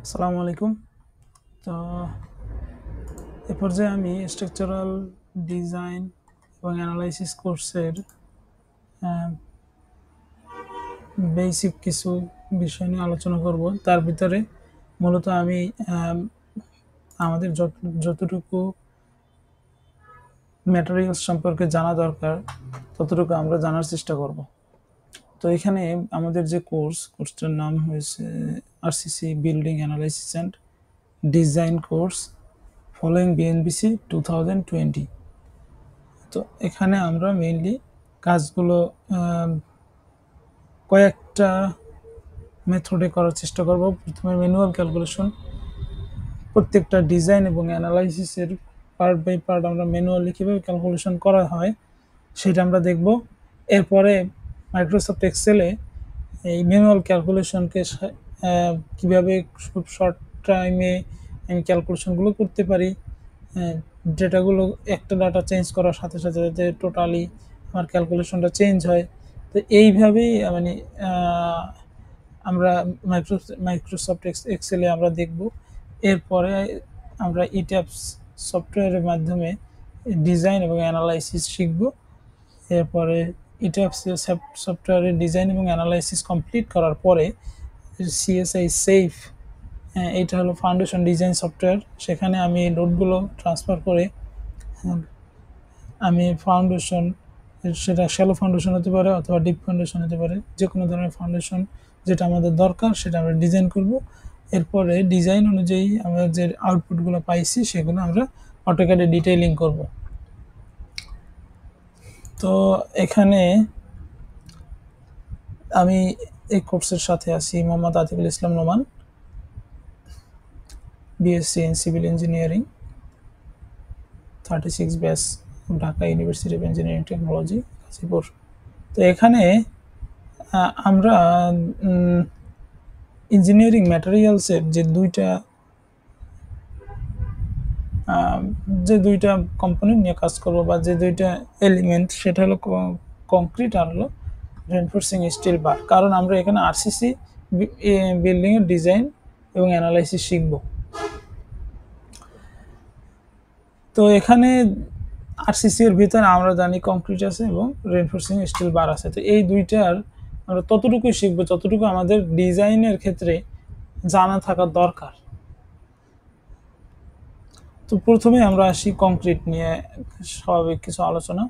আসসালামু আলাইকুম। তো এ পর্যায়ে আমি স্ট্রাকচারাল ডিজাইন এবং অ্যানালাইসিস কোর্সের বেসিক কিছু বিষয় নিয়ে আলোচনা করব। তার ভিতরে মূলত আমি আমাদের যতটুকু ম্যাটেরিয়ালস সম্পর্কে জানা দরকার ততটুকু আমরা জানার চেষ্টা করব। তো এখানে আমাদের যে কোর্সটার নাম হয়েছে RCC building analysis and design course following BNBC 2020। তো এখানে আমরা মেইনলি কাজগুলো কয়েকটা মেথডে করার চেষ্টা করব। প্রথমে ম্যানুয়াল ক্যালকুলেশন, প্রত্যেকটা ডিজাইন এবং অ্যানালাইসিসের পার্ট বাই পার্ট আমরা ম্যানুয়ালি কীভাবে ক্যালকুলেশন করা হয় সেটা আমরা দেখব। এরপরে মাইক্রোসফট এক্সেলে এই ম্যানুয়াল ক্যালকুলেশনকে কীভাবে খুব শর্ট টাইমে আমি ক্যালকুলেশনগুলো করতে পারি, ডেটাগুলো একটা ডাটা চেঞ্জ করার সাথে সাথে যাতে টোটালি আমার ক্যালকুলেশনটা চেঞ্জ হয়। তো এইভাবেই মানে আমরা মাইক্রোসফট এক্সেলে আমরা দেখব। এরপরে আমরা ইট্যাপস সফটওয়্যারের মাধ্যমে ডিজাইন এবং অ্যানালাইসিস শিখব। এরপরে ইট্যাপস সফটওয়্যারের ডিজাইন এবং অ্যানালাইসিস কমপ্লিট করার পরে সিএসআই সেফ, এইটা হলো ফাউন্ডেশন ডিজাইন সফটওয়্যার। সেখানে আমি নোটগুলো ট্রান্সফার করে আমি ফাউন্ডেশন, সেটা শ্যালো ফাউন্ডেশন হতে পারে অথবা ডিপ ফাউন্ডেশন হতে পারে, যে কোনো ধরনের ফাউন্ডেশন যেটা আমাদের দরকার সেটা আমরা ডিজাইন করব। এরপরে ডিজাইন অনুযায়ী আমরা যে আউটপুটগুলো পাইছি সেগুলো আমরা অটোক্যাডে ডিটেইলিং করব। তো এখানে আমি এই কোর্সের সাথে আছি Mohammad Atiqul Islam Noman, BSc in civil engineering, 36 batch, Dhaka university of engineering technology, Gazipur. তো এখানে আমরা ইঞ্জিনিয়ারিং ম্যাটেরিয়ালসের যে দুইটা কম্পোনেন্ট নিয়ে কাজ করবো বা যে দুইটা এলিমেন্ট, সেটা হলো কংক্রিট আর হলো রেনফোর্সিং স্টিল বার। কারণ আমরা এখানে আরসিসি বিল্ডিংয়ের ডিজাইন এবং অ্যানালাইসিস শিখব। তো এখানে আরসিসি এর ভিতরে আমরা জানি কংক্রিট আছে এবং রেনফোর্সিং স্টিল বার আছে। তো এই দুইটার আমরা ততটুকুই শিখবো যতটুকু আমাদের ডিজাইনের ক্ষেত্রে জানা থাকা দরকার। তো প্রথমে আমরা আসি কংক্রিট নিয়ে স্বাভাবিক কিছু আলোচনা।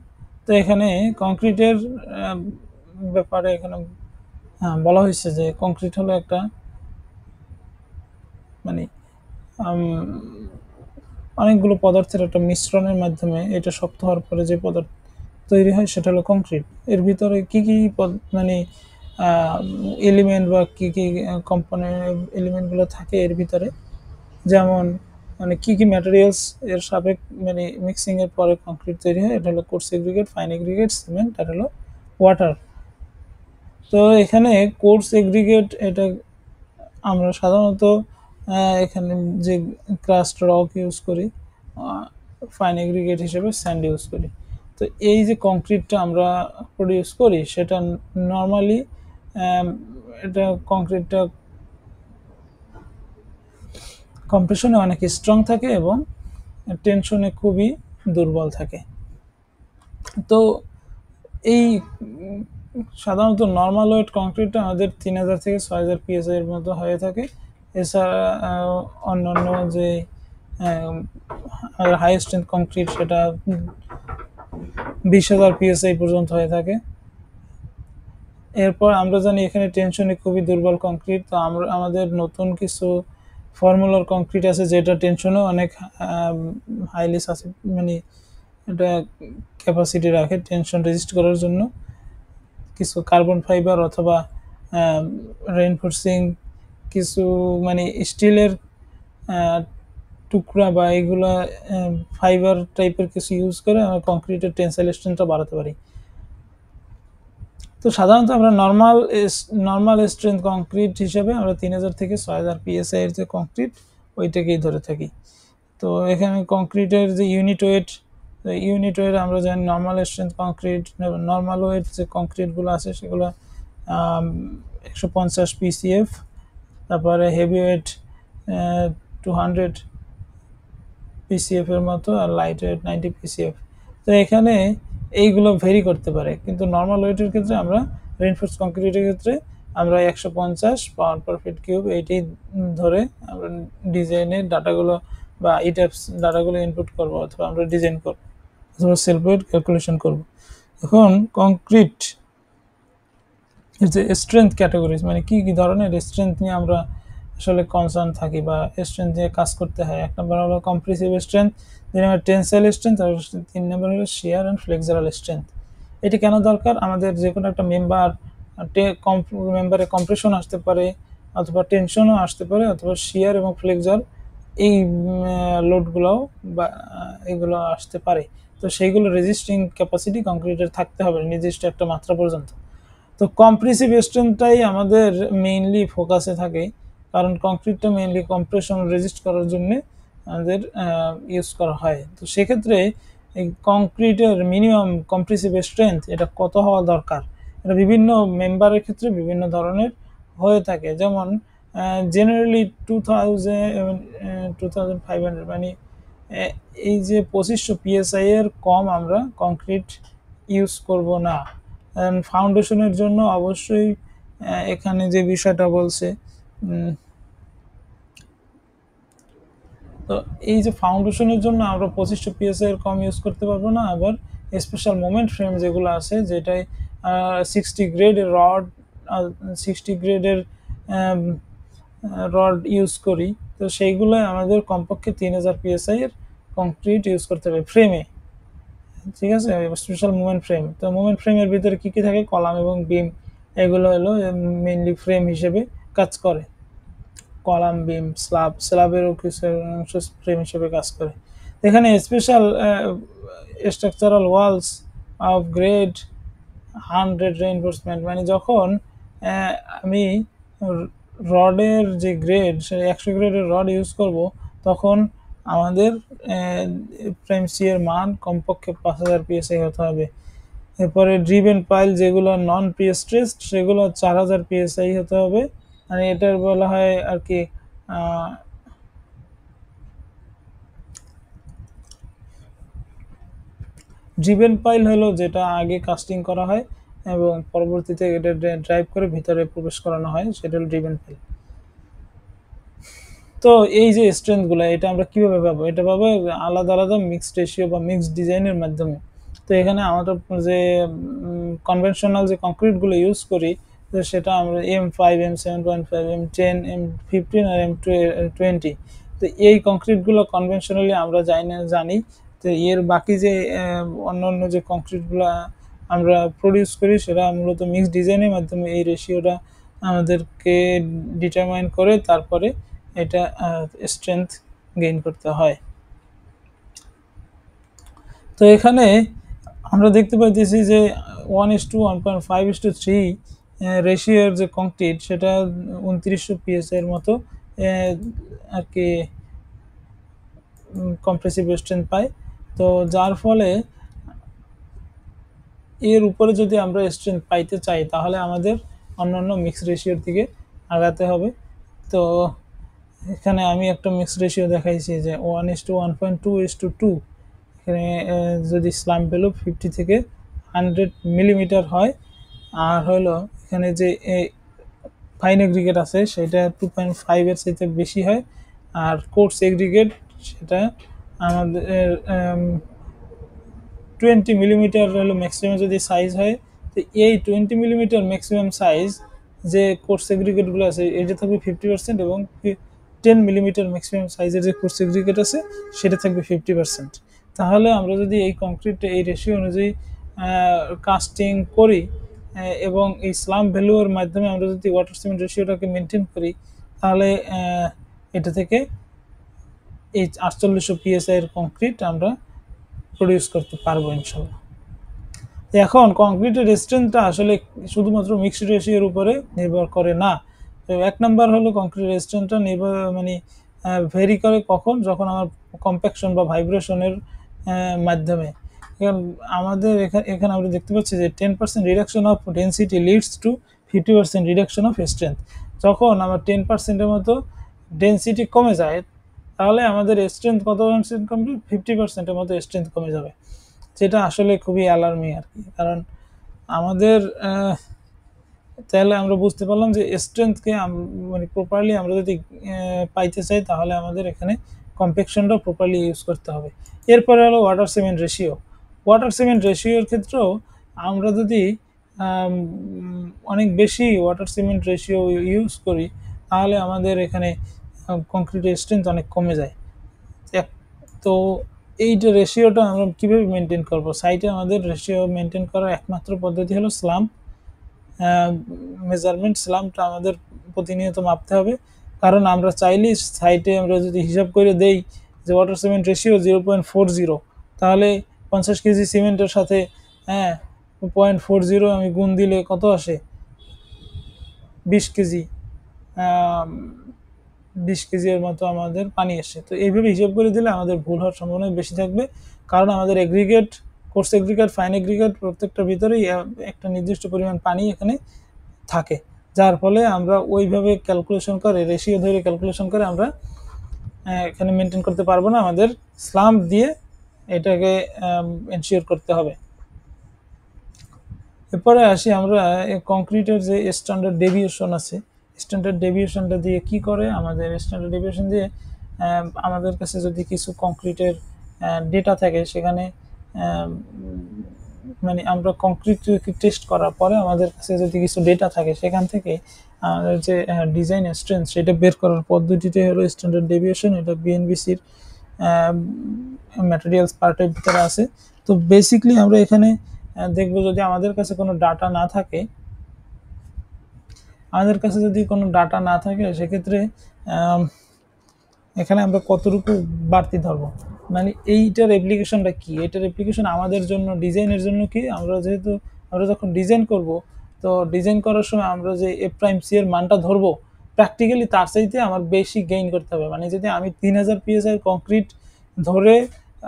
তো এখানে কংক্রিটের ব্যাপারে এখানে বলা হয়েছে যে কংক্রিট হলো একটা মানে অনেকগুলো পদার্থের একটা মিশ্রণের মাধ্যমে এটা শক্ত হওয়ার পরে যে পদার্থ তৈরি হয় সেটা হলো কংক্রিট। এর ভিতরে কি কি মানে এলিমেন্ট বা কি কি কম্পোনেন্ট এলিমেন্টগুলো থাকে এর ভিতরে, যেমন মানে কি কি ম্যাটেরিয়ালস এর সাবেক মানে মিক্সিং এর পরে কংক্রিট তৈরি হয়, এটা হলো course aggregate, fine aggregate, cement আর হলো ওয়াটার। তো এখানে কোর্স এগ্রিগেট এটা আমরা সাধারণত এখানে যে ক্রাস্ট রক ইউজ করি, ফাইন এগ্রিগেট হিসেবে স্যান্ড ইউজ করি। তো এই যে কংক্রিটটা আমরা প্রডিউস করি সেটা নর্মালি এটা কংক্রিটটা কম্প্রেশনে অনেক স্ট্রং থাকে এবং টেনশনে খুবই দুর্বল থাকে। তো এই সাধারণত নর্মাল ওয়েট কংক্রিটটা আমাদের 3000 থেকে 6000 পিএসআই এর মতো হয়ে থাকে। এছাড়া অন্যান্য যে হাই স্ট্রেংথ কংক্রিট সেটা 20,000 পিএসআই পর্যন্ত হয়ে থাকে। এরপর আমরা জানি এখানে টেনশনে খুবই দুর্বল কংক্রিট। তো আমরা আমাদের নতুন কিছু ফর্মুলার কংক্রিট আছে যেটা টেনশনেও অনেক হাইলি মানে এটা ক্যাপাসিটি রাখে টেনশন রেজিস্ট করার জন্য। কিছু কার্বন ফাইবার অথবা রেইনফোর্সিং কিছু মানে স্টিলের টুকরা বা এগুলো ফাইবার টাইপের কিছু ইউজ করে আমরা কংক্রিটের টেনসাইল স্ট্রেংথটা বাড়াতে পারি। তো সাধারণত আমরা নর্মাল স্ট্রেংথ কংক্রিট হিসেবে আমরা 3000 থেকে 6000 পিএসআই এর যে কংক্রিট ওইটাকেই ধরে থাকি। তো এখানে কংক্রিটের যে ইউনিট ওয়েট আমরা জানি normal strength concrete, normal wait যে কংক্রিটগুলো আছে সেগুলো 150 পিসিএফ, তারপরে হেভি ওয়েট 200 পিসিএফ এর মতো, আর লাইট ওয়েট 90 পিসিএফ। তো এখানে এইগুলো ভেরি করতে পারে, কিন্তু নর্মাল ওয়েটের ক্ষেত্রে আমরা রেইনফোর্স কংক্রিটের ক্ষেত্রে আমরা 150 পাউন্ড পার ফিট কিউব এইটি ধরে আমরা ডিজাইনের ডাটাগুলো বা ইটাপস ডাটাগুলো ইনপুট করব, অথবা আমরা ডিজাইন করব, অথবা সেলফ ওয়েট ক্যালকুলেশন করব। এখন কংক্রিট এর যে স্ট্রেংথ ক্যাটাগরিজ, মানে কি কি ধরনের স্ট্রেংথ নিয়ে আমরা আসলে কনসার্ন থাকি বা স্ট্রেংথ নিয়ে কাজ করতে হয়। 1 নম্বর হলো কম্প্রেসিভ স্ট্রেংথ, 2 নম্বর টেনসাইল স্ট্রেংথ, আর 3 নম্বর হলো শিয়ার অ্যান্ড ফ্লেক্সারাল স্ট্রেংথ। এটি কেন দরকার? আমাদের যে কোনো একটা মেম্বারে কম্প্রেশন আসতে পারে, অথবা টেনশনও আসতে পারে, অথবা শিয়ার এবং ফ্লেক্সার এই লোডগুলোও বা এগুলো আসতে পারে। তো সেইগুলো রেজিস্টিং ক্যাপাসিটি কংক্রিটের থাকতে হবে নির্দিষ্ট একটা মাত্রা পর্যন্ত। তো কম্প্রেসিভ স্ট্রেংথটাই আমাদের মেইনলি ফোকাসে থাকে, কারণ কংক্রিটটা মেইনলি কম্প্রেশন রেজিস্ট করার জন্য আমাদের ইউজ করা হয়। তো সেক্ষেত্রে এই কংক্রিটের মিনিমাম কম্প্রেসিভ স্ট্রেংথ এটা কত হওয়া দরকার, এটা বিভিন্ন মেম্বারের ক্ষেত্রে বিভিন্ন ধরনের হয়ে থাকে। যেমন জেনারেলি 2500 মানে এই যে 2500 পিএসআই এর কম আমরা কংক্রিট ইউজ করব না। ফাউন্ডেশনের জন্য অবশ্যই এখানে যে বিষয়টা বলছে, তো এই যে ফাউন্ডেশনের জন্য আমরা 2500 পিএসআই এর কম ইউজ করতে পারবো না। আবার স্পেশাল মোমেন্ট ফ্রেম যেগুলো আছে, যেটাই 60 গ্রেডের রড 60 গ্রেডের রড ইউজ করি, তো সেইগুলো আমাদের কমপক্ষে 3000 পিএসআই এর কংক্রিট ইউজ করতে হবে ফ্রেমে। ঠিক আছে, স্পেশাল মুভমেন্ট ফ্রেম। তো মুভমেন্ট ফ্রেমের ভিতরে কি কি থাকে, কলাম এবং বিম, এগুলো হলো মেইনলি ফ্রেম হিসেবে কাজ করে। কলাম, বিম, স্ল্যাবেরও কিছু অংশ ফ্রেম হিসেবে কাজ করে। এখানে special structural walls of grade 100 reinforcement, মানে যখন আমি রডের যে গ্রেড, সে 100 গ্রেডের রড ইউজ করব, তখন আমাদের ফ্রেম সি এর মান কমপক্ষে 5000 পিএসআই হতে হবে। এরপরে ড্রিভেন পাইল যেগুলো নন প্রি স্ট্রেসড, সেগুলো 4000 পিএসআই হতে হবে। মানে এটার বলা হয় আর কি ড্রিভেন পাইল হলো যেটা আগে কাস্টিং করা হয় এবং পরবর্তীতে এটা ড্রাইভ করে ভিতরে প্রবেশ করানো হয়, সেটা হলো ড্রিভেন পাইল। তো এই যে স্ট্রেংথগুলো, এটা আমরা কিভাবে পাবো? এটা পাবো আলাদা আলাদা মিক্সড রেশিও বা মিক্সড ডিজাইনের মাধ্যমে। তো এখানে আমাদের যে কনভেনশনাল যে কংক্রিটগুলো ইউজ করি, তো সেটা আমরা M5, M7.5, M10, M15 আর M20। তো এই কংক্রিটগুলো কনভেনশনালি আমরা জানি। তো এর বাকি যে অন্য যে কংক্রিটগুলো আমরা প্রডিউস করি, সেটা মূলত মিক্সড ডিজাইনের মাধ্যমে এই রেশিওটা আমাদেরকে ডিটারমাইন করে তারপরে এটা স্ট্রেংথ গেইন করতে হয়। তো এখানে আমরা দেখতে পাইতেছি যে 1:1.5:3 রেশিওর যে কংক্রিট, সেটা 2900 পিএসআই এর মতো আর কি কম্প্রেসিভ স্ট্রেংথ পায়। তো যার ফলে এর উপরে যদি আমরা স্ট্রেংথ পাইতে চাই, তাহলে আমাদের অন্যান্য মিক্স রেশিওর দিকে আগাতে হবে। তো এখানে আমি একটা মিক্স রেশিও দেখাইছি যে 1:1.2:2। এখানে যদি স্লাম ভ্যালু 50 থেকে 100 মিলিমিটার হয়, আর হলো এখানে যে ফাইন এগ্রিগেট আছে সেটা 2.5 এর চাইতে বেশি হয়, আর কোর্স এগ্রিগেট সেটা আমাদের 20 মিলিমিটার হলো ম্যাক্সিমাম যদি সাইজ হয়। তো এই 20 মিলিমিটার ম্যাক্সিমাম সাইজ যে কোর্স এগ্রিগেটগুলো আছে, এটা থাকবে 50%, এবং 10 মিলিমিটার ম্যাক্সিমাম সাইজের যে কোর্স এগ্রিগেট আছে সেটা থাকবে 50%। তাহলে আমরা যদি এই কংক্রিটটা এই রেশিও অনুযায়ী কাস্টিং করি এবং এই স্লাম ভ্যালুর মাধ্যমে আমরা যদি ওয়াটার সিমেন্ট রেশিওটাকে মেনটেন করি, তাহলে এটা থেকে এই 4800 পিএসআই এর কংক্রিট আমরা প্রডিউস করতে পারবো ইনশাল্লাহ। এখন কংক্রিটের স্ট্রেংথটা আসলে শুধুমাত্র মিক্সড রেশিওর উপরে নির্ভর করে না। তো 1 নাম্বার হলো কংক্রিটের স্ট্রেংথটা মানে ভেরি করে কখন, যখন আমার কম্প্যাকশন বা ভাইব্রেশনের মাধ্যমে। এখন আমাদের এখানে আমরা দেখতে পাচ্ছি যে 10% reduction of density leads to 50% reduction of strength. যখন আমার 10%-এর মতো ডেন্সিটি কমে যায়, তাহলে আমাদের স্ট্রেংথ কত পার্সেন্ট কমবে, 50%-এর মতো স্ট্রেংথ কমে যাবে, যেটা আসলে খুবই অ্যালার্মিং আর কি। কারণ আমাদের তাহলে আমরা বুঝতে পারলাম যে স্ট্রেংথকে মানে প্রপারলি আমরা যদি পাইতে চাই, তাহলে আমাদের এখানে কম্প্যাকশনটা প্রপারলি ইউজ করতে হবে। এরপরে হলো water cement ratio. Water cement রেশিওর ক্ষেত্রেও আমরা যদি অনেক বেশি ওয়াটার সিমেন্ট রেশিও ইউজ করি, তাহলে আমাদের এখানে কংক্রিটের স্ট্রেংথ অনেক কমে যায়। তো এইটা রেশিওটা আমরা কীভাবে মেনটেন করব? সাইটে আমাদের রেশিও মেনটেন করার একমাত্র পদ্ধতি হলো স্লাম্প মেজারমেন্ট। স্লাম্পটা আমাদের প্রতিনিয়ত মাপতে হবে, কারণ আমরা চাইলেই সাইটে আমরা যদি হিসাব করে দেই যে ওয়াটার সিমেন্ট রেশিও 0.40, তাহলে 50 কেজি সিমেন্টের সাথে 0.40 আমি গুণ দিলে কত আসে, 20 কেজি, 20 কেজির মতো আমাদের পানি আসে। তো এইভাবে হিসাব করে দিলে আমাদের ভুল হওয়ার সম্ভাবনা বেশি থাকবে, কারণ আমাদের aggregate, course aggregate, fine aggregate প্রত্যেকটার ভিতরেই একটা নির্দিষ্ট পরিমাণ পানি এখানে থাকে, যার ফলে আমরা ওইভাবে ক্যালকুলেশন করে, রেশিও ধরে ক্যালকুলেশন করে আমরা এখানে মেনটেন করতে পারবো না। আমাদের স্লাম্প দিয়ে এটাকে এনশিওর করতে হবে। এরপরে আসি আমরা কংক্রিটের যে স্ট্যান্ডার্ড ডেভিয়েশন আছে, স্ট্যান্ডার্ড ডেভিয়েশনটা দিয়ে কি করে, আমাদের স্ট্যান্ডার্ড ডেভিয়েশন দিয়ে আমাদের কাছে যদি কিছু কংক্রিটের ডেটা থাকে, সেখানে মানে আমরা কংক্রিট টেস্ট করার পরে আমাদের কাছে যদি কিছু ডেটা থাকে, সেখান থেকে আমাদের যে ডিজাইন স্ট্রেংথ সেটা বের করার পদ্ধতিতে হলো স্ট্যান্ডার্ড ডেভিয়েশন। এটা বিএনবিসির ম্যাটেরিয়ালস পার্টের ভিতরে আছে। তো বেসিকলি আমরা এখানে দেখব, যদি আমাদের কাছে কোনো ডাটা না থাকে, সেক্ষেত্রে এখানে আমরা কতটুকু বাড়তি ধরবো, মানে এইটার অ্যাপ্লিকেশনটা কি, এটার অ্যাপ্লিকেশন আমাদের জন্য, ডিজাইনের জন্য কি, আমরা যখন ডিজাইন করব, তো ডিজাইন করার সময় আমরা যে এ'(c) এর মানটা ধরবো, প্র্যাকটিক্যালি তার চাইতে আমার বেশি গেইন করতে হবে। মানে যদি আমি 3000 PSI কংক্রিট ধরে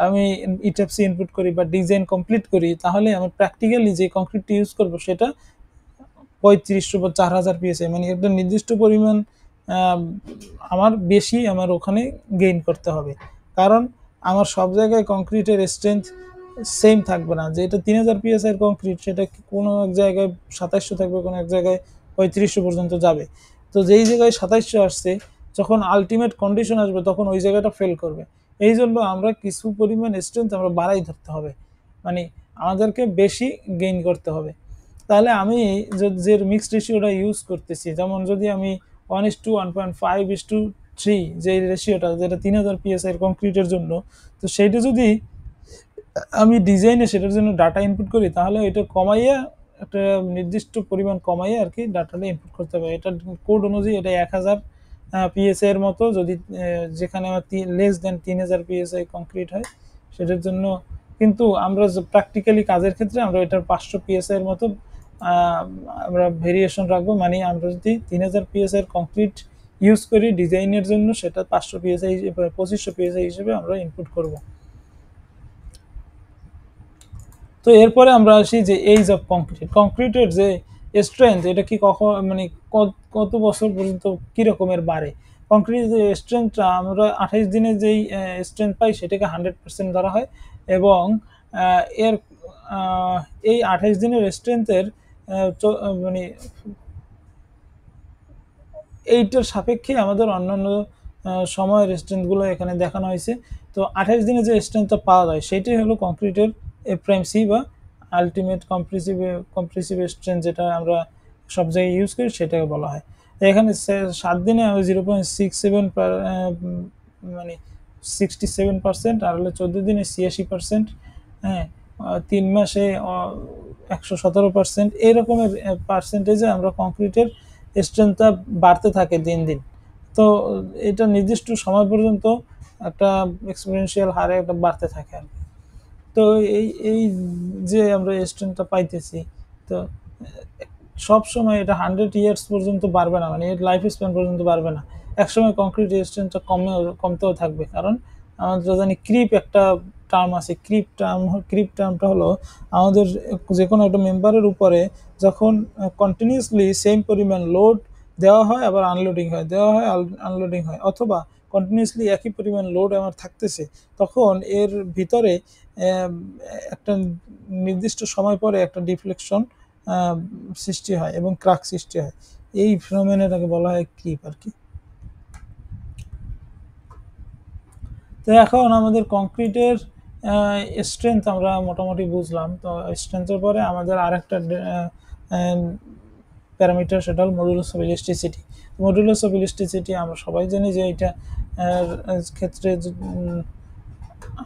আমি ইটাপসি ইনপুট করি বা ডিজাইন কমপ্লিট করি, তাহলে আমার প্র্যাকটিক্যালি যে কংক্রিটটি ইউজ করবো সেটা 3500 বা 4000 PSI, মানে একটা নির্দিষ্ট পরিমাণ আমার বেশি আমার ওখানে গেইন করতে হবে। কারণ আমার সব জায়গায় কংক্রিটের স্ট্রেংথ সেম থাকবে না, যে এটা 3000 PSI এর কংক্রিট, সেটা কোনো এক জায়গায় 2700 থাকবে, কোনো এক জায়গায় 3500 পর্যন্ত যাবে। তো যেই জায়গায় 2700 আসছে, যখন আলটিমেট কন্ডিশন আসবে তখন ওই জায়গাটা ফেল করবে। এই জন্য আমরা কিছু পরিমাণ স্ট্রেংথ আমরা বাড়াই ধরতে হবে, মানে আমাদেরকে বেশি গেইন করতে হবে। তাহলে আমি যে মিক্সড রেশিওটা ইউজ করতেছি, যেমন যদি আমি 1:1.5:3 যে রেশিওটা, যেটা 3000 PSI এর কংক্রিটের জন্য, তো সেইটা যদি আমি ডিজাইনে সেটার জন্য ডাটা ইনপুট করি, তাহলে এটা কমাইয়া একটা নির্দিষ্ট পরিমাণ কমাইয়া আর কি ডাটাটা ইনপুট করতে হবে। এটা কোড অনুযায়ী এটা 1000 PSI এর মতো, যদি যেখানে আমার লেস দেন 3000 PSI কংক্রিট হয় সেটার জন্য। কিন্তু আমরা প্র্যাকটিক্যালি কাজের ক্ষেত্রে আমরা এটার 500 PSI এর মতো আমরা ভেরিয়েশন রাখবো। মানে আমরা যদি 3000 PSI এর কংক্রিট ইউজ করি ডিজাইনের জন্য, সেটা 500 PSI 2500 PSI হিসেবে আমরা ইনপুট করব। তো এরপরে আমরা আসি যে এইজ অফ কংক্রিট। কংক্রিটের যে স্ট্রেংথ, এটা কি কখন, মানে কত বছর পর্যন্ত কি রকমের বাড়ে। কংক্রিটের স্ট্রেংথটা আমরা 28 দিনে যেই স্ট্রেংথ পাই সেটাকে 100% ধরা হয়, এবং এর এই 28 দিনের স্ট্রেংথের মানে এইটার সাপেক্ষে আমাদের অন্যান্য সময়ের স্ট্রেংথগুলো এখানে দেখানো হয়েছে। তো 28 দিনে যে স্ট্রেংথটা পাওয়া যায় সেটাই হলো কংক্রিটের A'(c) বা আলটিমেট কম্প্রেসিভ স্ট্রেংথ, যেটা আমরা সব জায়গায় ইউজ করি, সেটাকে বলা হয়। এখানে 7 দিনে 0.67 মানে 67%, আর হলো 14 দিনে 86%, 3 মাসে 117%, এই রকমের পার্সেন্টেজে আমরা কংক্রিটের স্ট্রেংথটা বাড়তে থাকে দিন দিন। তো এটা নির্দিষ্ট সময় পর্যন্ত একটা এক্সপোনেনশিয়াল হারে একটা বাড়তে থাকে আর কি। তো এই যে আমরা স্ট্রেংথটা পাইতেছি, তো সব সময় এটা 100 ইয়ার্স পর্যন্ত বাড়বে না, মানে এর লাইফ স্প্যান পর্যন্ত বাড়বে না। একসময় কংক্রিট স্ট্রেংথটা কমতেও থাকবে, কারণ আমরা জানি ক্রিপ একটা টার্ম আছে। ক্রিপ টার্মটা হলো আমাদের যে কোনো একটা মেম্বারের উপরে যখন কন্টিনিউসলি সেম পরিমাণ লোড দেওয়া হয় আবার আনলোডিং হয়, দেওয়া হয় আনলোডিং হয়, অথবা কন্টিনিউয়াসলি একই পরিমাণ লোড আমার থাকতেছে, তখন এর ভিতরে একটা নির্দিষ্ট সময় পরে একটা ডিফ্লেকশন সৃষ্টি হয় এবং ক্রাক সৃষ্টি হয়। এই ফিনোমেনাটাকে বলা হয় ক্রিপ আর কি। তো এখন আমাদের কংক্রিটের স্ট্রেংথ আমরা মোটামুটি বুঝলাম। তো স্ট্রেংথের পরে আমাদের আরেকটা প্যারামিটার, সেটা হল modulus of elasticity. Modulus of elasticity আমরা সবাই জানি যে এটা ক্ষেত্রে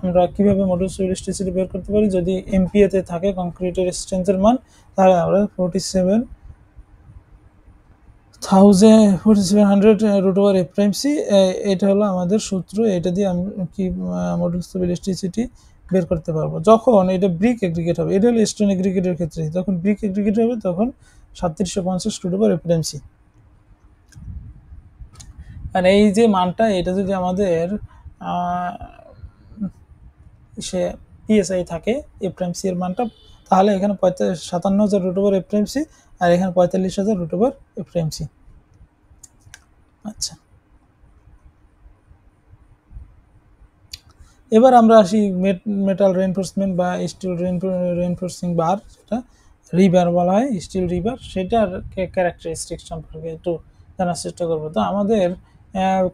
আমরা কিভাবে মডুলাস অফ ইলাস্টিসিটি বের করতে পারি, যদি এমপিএতে থাকে কংক্রিটের স্ট্রেংথের মান, তাহলে আমরা 4700 root over F prime C, এটা হলো আমাদের সূত্র। এটা দিয়ে আমরা কি মডুলাস অফ ইলাস্টিসিটি বের করতে পারবো। যখন এটা ব্রিক এগ্রিগেট হবে, এটা হলো স্টোন এগ্রিগেটের ক্ষেত্রে, যখন ব্রিক এগ্রিগেট হবে তখন 3750 root over F prime c. আর এই যে মানটা, এটা যদি আমাদের সে পিএসআই থাকে এফ প্রাইম সি এর মানটা, তাহলে এখানে 57,000 root over F prime c, আর এখানে 45,000 root over F prime c. আচ্ছা, এবার আমরা আসি মেটাল রেইনফোর্সমেন্ট বা স্টিল রেইনফোর্সিং বার, যেটা রিবার বলা হয়, স্টিল রিবার, সেটার ক্যারেক্টারিস্টিক্স সম্পর্কে একটু জানার চেষ্টা করবো। তো আমাদের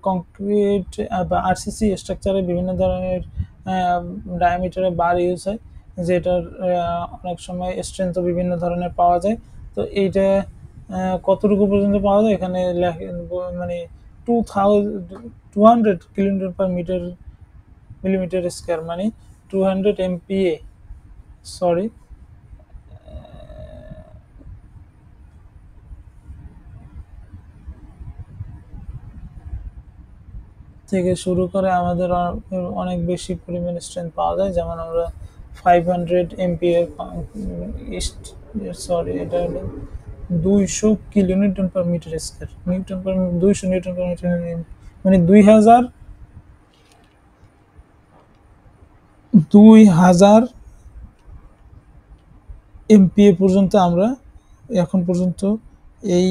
কংক্রিট বা আরসিসি স্ট্রাকচারে বিভিন্ন ধরনের ডায়ামিটারে বার ইউজ হয়, যেটার অনেক সময় স্ট্রেংথও বিভিন্ন ধরনের পাওয়া যায়। তো এইটা কতটুকু পর্যন্ত পাওয়া যায়, এখানে মানে 200 কিলোমিটার পার মিলিমিটার স্কয়ার, মানে 200 MPa, সরি, থেকে শুরু করে আমাদের অনেক বেশি পরিমাণে স্ট্রেংথ পাওয়া যায়। যেমন আমরা 500 MPa, সরি, এটা হলো 200 kilonewton per metre square, 200 newton per metre, মানে 2000 MPa পর্যন্ত আমরা এখন পর্যন্ত এই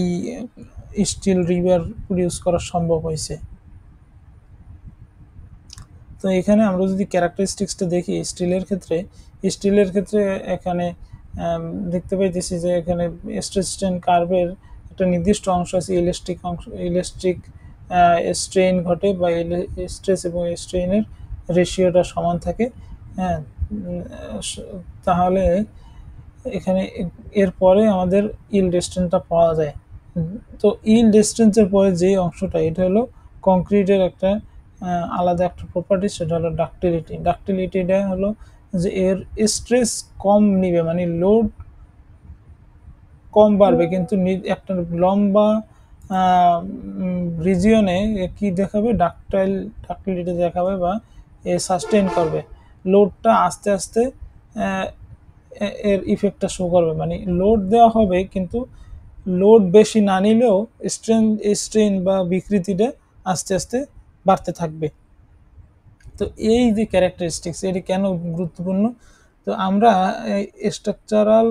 স্টিল রিবার প্রডিউস করা সম্ভব হয়েছে। তো এখানে আমরা যদি ক্যারেক্টারিস্টিক্সটা দেখি স্টিলের ক্ষেত্রে এখানে দেখতে পাইতেছি যে এখানে স্ট্রেস স্ট্রেন কার্ভের একটা নির্দিষ্ট অংশ আছে, ইলাস্টিক স্ট্রেইন ঘটে, বা স্ট্রেস এবং স্ট্রেইনের রেশিওটা সমান থাকে। হ্যাঁ, তাহলে এখানে এরপরে আমাদের ইল্ড স্ট্রেন্থটা পাওয়া যায়। তো ইল্ড স্ট্রেন্থের পরে যে অংশটা, এটা হলো কংক্রিটের একটা আলাদা একটা প্রপার্টি, সেটা হলো ডাক্টিলিটি। ডাক্টিলিটিটা হলো যে এর স্ট্রেস কম নিবে, মানে লোড কম বাড়বে, কিন্তু একটা লম্বা রিজিয়নে কি দেখাবে, ডাক্টিলিটি দেখাবে, বা এ সাস্টেইন করবে, লোডটা আস্তে আস্তে এর ইফেক্টটা শো করবে। মানে লোড দেওয়া হবে, কিন্তু লোড বেশি না নিলেও স্ট্রেন বা বিকৃতিটা আস্তে আস্তে বাড়তে থাকবে। তো এই যে ক্যারেক্টারিস্টিক্স, এটি কেন গুরুত্বপূর্ণ? তো আমরা স্ট্রাকচারাল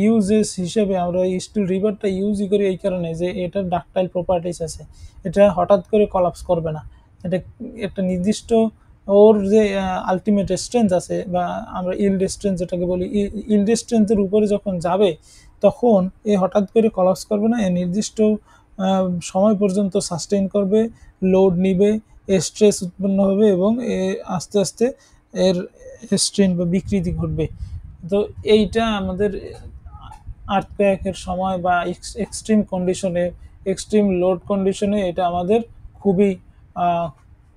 ইউজেস হিসেবে আমরা স্টিল রিবারটা ইউজই করি এই কারণে যে এটার ডাকটাইল প্রপার্টিস আছে, এটা হঠাৎ করে কলাপস করবে না। এটা একটা নির্দিষ্ট ওর যে আলটিমেট স্ট্রেংথ আছে, বা আমরা ইল্ড স্ট্রেংথ যেটাকে বলি, ইল্ড স্ট্রেংথের উপরে যখন যাবে, তখন এ হঠাৎ করে কলাপস করবে না, এ নির্দিষ্ট সময় পর্যন্ত সাস্টেইন করবে, লোড নিবে, স্ট্রেস উৎপন্ন হবে, এবং আস্তে আস্তে এর স্ট্রেন বা বিকৃতি ঘটবে। তো এইটা আমাদের আর্থকোয়েকের সময় বা এক্সট্রিম কন্ডিশনে, এক্সট্রিম লোড কন্ডিশনে এটা আমাদের খুবই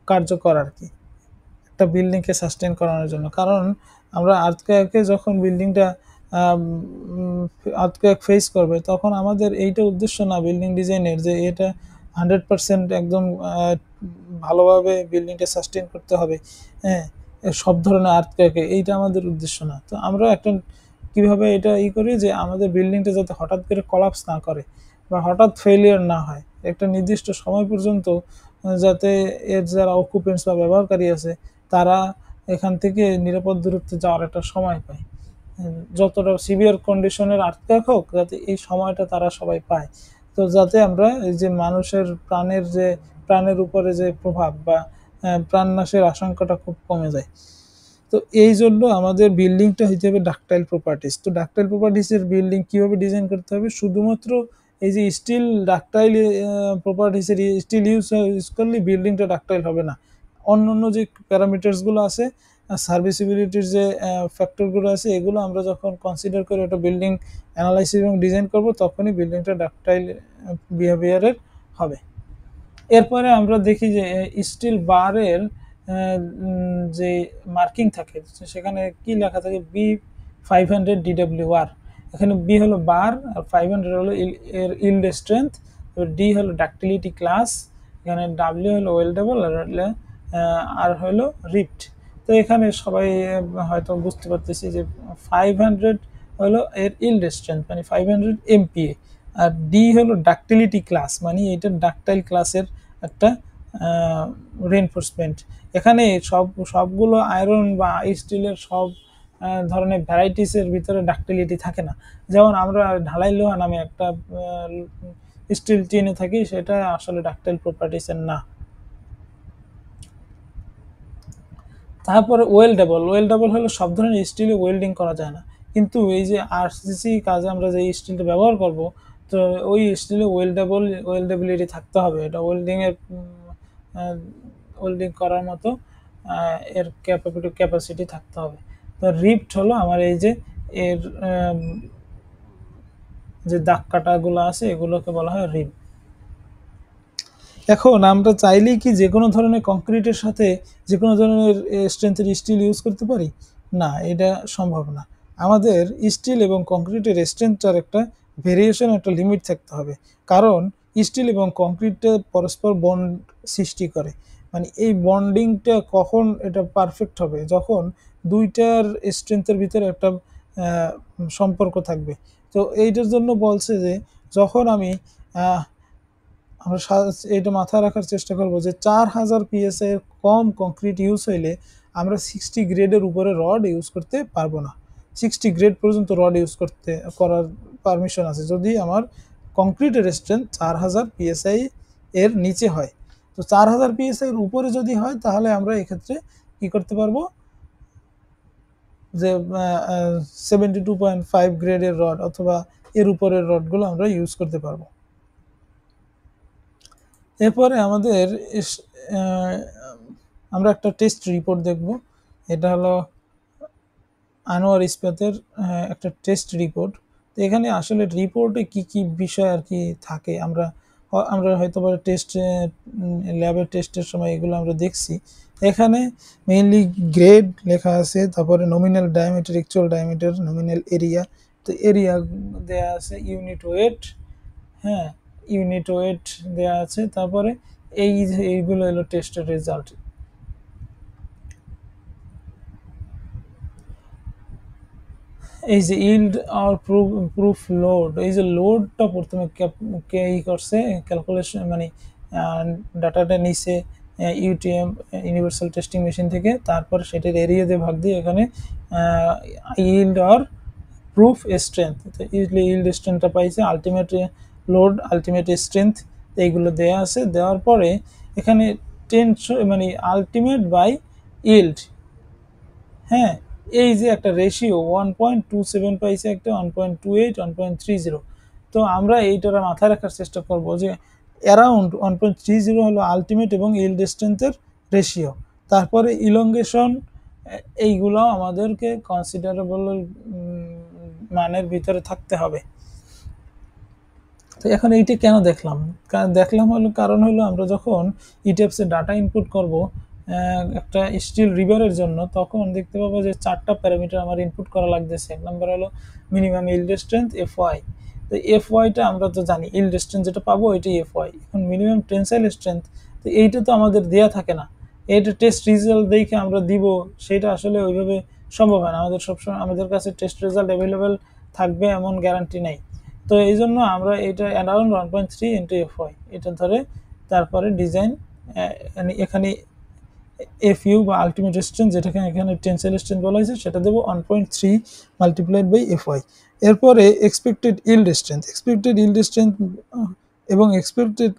কার্যকর আর কি, একটা বিল্ডিংকে সাস্টেন করানোর জন্য। কারণ আমরা আর্থকোয়েকে যখন বিল্ডিংটা আর্থকোয়েক ফেস করবে, তখন আমাদের এইটা উদ্দেশ্য না বিল্ডিং ডিজাইনের যে এটা 100% একদম ভালোভাবে বিল্ডিংটা সাস্টেন করতে হবে, হ্যাঁ, সব ধরনের আর্থকোয়েকে, এইটা আমাদের উদ্দেশ্য না। তো আমরা একটা কিভাবে এটা করি যে আমাদের বিল্ডিংটা যাতে হঠাৎ করে কলাপস না করে বা হঠাৎ ফেলিয়ার না হয়, একটা নির্দিষ্ট সময় পর্যন্ত যাতে এর যারা অকুপেন্টস বা ব্যবহারকারী আছে, তারা এখান থেকে নিরাপদ দূরত্বে যাওয়ার একটা সময় পায়। যতটা সিভিয়ার কন্ডিশনের আর্থকোয়েক হোক, যাতে এই সময়টা তারা সবাই পায়। তো যাতে আমরা এই যে মানুষের প্রাণের উপরে যে প্রভাব বা প্রাণনাশের আশঙ্কাটা খুব কমে যায়। তো এই জন্য আমাদের বিল্ডিংটা হইতে হবে ডাকটাইল প্রপার্টিস। তো ডাকটাইল প্রপার্টিসের বিল্ডিং কিভাবে ডিজাইন করতে হবে, শুধুমাত্র এই যে স্টিল ডাকটাইল প্রপার্টিসের স্টিল ইউজ করলে বিল্ডিংটা ডাকটাইল হবে না। অন্য যে প্যারামিটার্সগুলো আছে, সার্ভিসিবিলিটির যে ফ্যাক্টরগুলো আছে, এগুলো আমরা যখন কনসিডার করে একটা বিল্ডিং অ্যানালাইসিস এবং ডিজাইন করব, তখনই বিল্ডিংটা ডাকটাইল বিহেভিয়ারের হবে। এরপরে আমরা দেখি যে স্টিল বারের যে মার্কিং থাকে, সেখানে কি লেখা থাকে, B500 DWR। এখানে বি হলো বার, আর 500 হলো এর ইল্ড স্ট্রেংথ, ডি হলো ডাক্টিলিটি ক্লাস, এখানে ডাব্লিউ হলো ওয়েল্ডেবল, আর হলো রিপ্ট। তো এখানে সবাই হয়তো বুঝতে পারতেছি যে 500 হলো এর ইল্ড স্ট্রেংথ, মানে 500 MPa, আর ডি হলো ডাক্টিলিটি ক্লাস, মানে এটা ডাকটাইল ক্লাসের একটা রেনফোর্সমেন্ট। এখানে সবগুলো আয়রন বা স্টিলের সব ধরনের ভ্যারাইটিসের ভিতরে ডাক্টিলিটি থাকে না। যেমন আমরা ঢালাই লোহা নামে একটা স্টিল চিনে থাকি, সেটা আসলে ডাকটাইল প্রপার্টিসের না। তারপরে ওয়েল্ডেবল হলো সব ধরনের স্টিলে ওয়েল্ডিং করা যায় না, কিন্তু এই যে আরসিসি কাজে আমরা যে স্টিলটা ব্যবহার করব, তো ওই স্টিলে ওয়েল্ডেবিলিটি থাকতে হবে। এটা ওয়েল্ডিং করার মতো এর ক্যাপাসিটি থাকতে হবে। তো রিপ্ট হলো আমার এই যে এর যে দাগ কাটাগুলো আছে, এগুলোকে বলা হয় রিপ। এখন আমরা চাইলেই কি যে কোনো ধরনের কংক্রিটের সাথে যে কোনো ধরনের স্ট্রেংথের স্টিল ইউজ করতে পারি? না, এটা সম্ভব না। আমাদের স্টিল এবং কংক্রিটের স্ট্রেংথটার একটা ভেরিয়েশন, একটা লিমিট থাকতে হবে। কারণ স্টিল এবং কংক্রিটটা পরস্পর বন্ড সৃষ্টি করে, মানে এই বন্ডিংটা কখন এটা পারফেক্ট হবে, যখন দুইটার স্ট্রেংথের ভিতরে একটা সম্পর্ক থাকবে। তো এইটার জন্য বলছে যে যখন আমরা এটা মাথায় রাখার চেষ্টা করব যে 4000 PSI এর কম কংক্রিট ইউজ হইলে আমরা 60 গ্রেডের উপরে রড ইউজ করতে পারবো না। 60 গ্রেড পর্যন্ত রড ইউজ করার পারমিশন আছে যদি আমার কংক্রিটের স্ট্রেংথ 4000 PSI এর নিচে হয়। তো 4000 PSI এর উপরে যদি হয়, তাহলে আমরা এক্ষেত্রে কি করতে পারবো, যে 72.5 গ্রেডের রড অথবা এর উপরের রডগুলো আমরা ইউজ করতে পারবো। এরপরে আমরা একটা টেস্ট রিপোর্ট দেখব। এটা হলো আনোয়ার ইস্পাতের একটা টেস্ট রিপোর্ট। তো এখানে আসলে রিপোর্টে কি কি বিষয় আর কি থাকে, আমরা হয়তো টেস্ট ল্যাবের টেস্টের সময় এগুলো আমরা দেখছি। এখানে মেইনলি গ্রেড লেখা আছে, তারপরে nominal diameter, actual diameter, nominal area. তো এরিয়া দেয়া আছে, ইউনিট ওয়েট, হ্যাঁ ইউনিট ওয়েট দেওয়া আছে। তারপরে এইগুলো হলো টেস্টের রেজাল্ট। এই যে ইল্ড আর প্রুফ লোড, এই যে লোডটা প্রথমে কে করছে ক্যালকুলেশন, মানে ডাটাটা নিছে ইউটিএম ইউনিভার্সাল টেস্টিং মেশিন থেকে, তারপর সেটার এরিয়া দিয়ে ভাগ দিয়ে এখানে ইল্ড আর প্রুফ স্ট্রেংথ, ইল্ড স্ট্রেংথটা পাইছে, আলটিমেট লোড, আলটিমেট স্ট্রেংথ, এইগুলো দেওয়া আছে। দেওয়ার পরে এখানে মানে আলটিমেট বাই ইল্ড, হ্যাঁ এই যে একটা রেশিও 1.27 পাইছে, একটা 1.28, 1.30। তো আমরা এইটা মাথায় রাখার চেষ্টা করব যে অ্যারাউন্ড 1.30 হলো আলটিমেট এবং ইল্ড স্ট্রেংথের রেশিও। তারপরে ইলংগেশন, এইগুলো আমাদেরকে কনসিডারেবল মানের ভিতরে থাকতে হবে। তো এখন এইটা কেন দেখলাম হলো কারণ হলো আমরা যখন ইটেপসে ডাটা ইনপুট করব একটা স্টিল রিবারের জন্য, তখন দেখতে পাবো যে 4টা প্যারামিটার আমার ইনপুট করা লাগতেছে। এক নম্বর হলো মিনিমাম ইল্ড স্ট্রেংথ FY। তো FYটা আমরা তো জানি, ইল্ড স্ট্রেংথ যেটা পাবো এটাই FY। এখন মিনিমাম টেনসাইল স্ট্রেংথ, তো এইটা তো আমাদের দেয়া থাকে না, এইটা টেস্ট রেজাল্ট দেখে আমরা দিব, সেটা আসলে ওইভাবে সম্ভব হয় না। সবসময় আমাদের কাছে টেস্ট রেজাল্ট অ্যাভেলেবেল থাকবে এমন গ্যারান্টি নেই। তো এই জন্য আমরা এটা অ্যারাউন্ড 1.3 ইন্টু FY এটা ধরে তারপরে ডিজাইন, এখানে FU বা আলটিমেট স্ট্রেংথ, যেটাকে এখানে টেনসাইল স্ট্রেংথ বলা হয়েছে, সেটা দেবো 1.3 মাল্টিপ্লাইড বাই FY। এরপরে এক্সপেক্টেড ইল্ড স্ট্রেংথ এবং এক্সপেক্টেড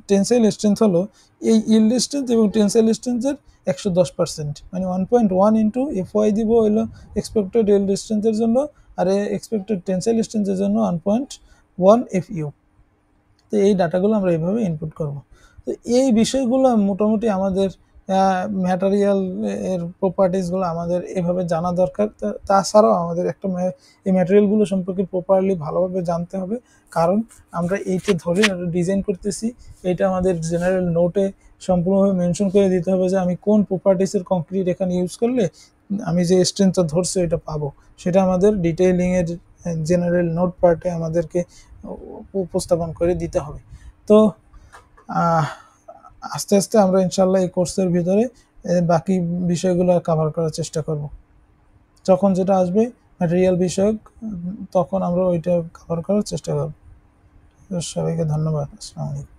টেন্সাইল স্ট্রেংথ হলো এই ইল্ড স্ট্রেংথ এবং টেন্সাইল স্ট্রেংথের 110%, মানে 1.1 ইন্টু এফ ওয়াই দিব হলো এক্সপেক্টেড ইল্ড স্ট্রেংথের জন্য, আর এক্সপেক্টেড টেন্সাইল স্ট্রেংথের জন্য 1.1 এফ ইউ। তো এই ডাটাগুলো আমরা এইভাবে ইনপুট করব। তো এই বিষয়গুলো মোটামুটি আমাদের ম্যাটেরিয়াল এর প্রপার্টিসগুলো আমাদের এভাবে জানা দরকার। তাছাড়াও আমাদের একটা এই ম্যাটেরিয়ালগুলো সম্পর্কে প্রপারলি ভালোভাবে জানতে হবে, কারণ আমরা এইটা ধরে ডিজাইন করতেছি। এটা আমাদের জেনারেল নোটে সম্পূর্ণভাবে মেনশন করে দিতে হবে যে আমি কোন প্রপার্টিসের কংক্রিট এখানে ইউজ করলে আমি যে স্ট্রেংথটা ধরছি এটা পাবো। সেটা আমাদের ডিটেইলিংয়ের জেনারেল নোট পার্টে আমাদেরকে উপস্থাপন করে দিতে হবে। তো আস্তে আস্তে আমরা ইনশাল্লাহ এই কোর্সের ভিতরে বাকি বিষয়গুলো কভার করার চেষ্টা করব। যখন যেটা আসবে ম্যাটেরিয়াল বিষয়ক, তখন আমরা ওইটা কভার করার চেষ্টা করব। সবাইকে ধন্যবাদ। আসসালামু আলাইকুম।